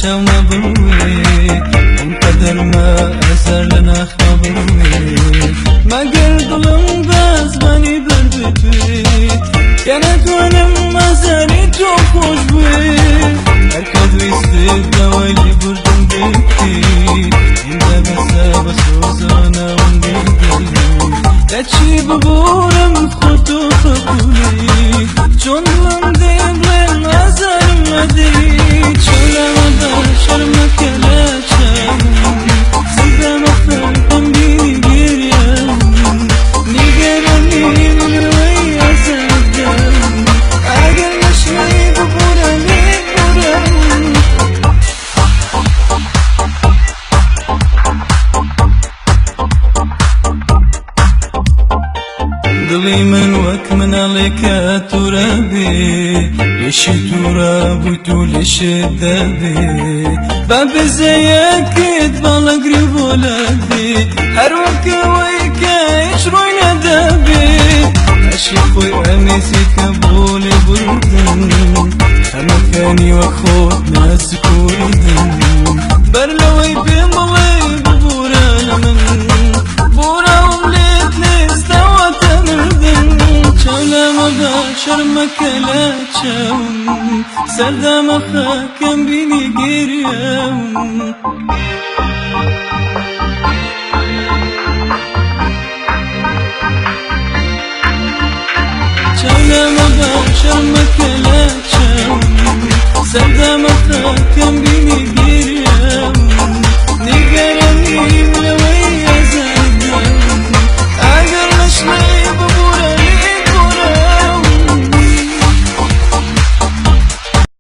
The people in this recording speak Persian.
چاو نبروی اونقدر ما اثر لنخ نبروی مگر دلم بس منی بردوی کنه کنم مزنی تو خوش بوی هرکد ویستی دوایلی بردم بیتی اینده بسه بسوزانه اون بیدی دچی ببورم خودتو قبولی چون دلم دیبلن نظرم ندی چولم در شرم کلچم زیدم افرم بینی گریم نیگرمی من روی ازدم اگر نشنی ببورم ببورم دلی من وک من عليك ترابي ليش تراب وتوليش دابي باب زيك تبال قريب ولادي هر وك ويك يشروي ندابي عشق وانسي كبولي بردن اما كاني وخوت ناس كوردن برلوي بمضي ببورا لمن بورا وليت ليستوى تمردن شولا شرمك لا تشاوم سردا مخاكم بيني قريم شولا شرمك لا تشاوم سردا مخاكم بيني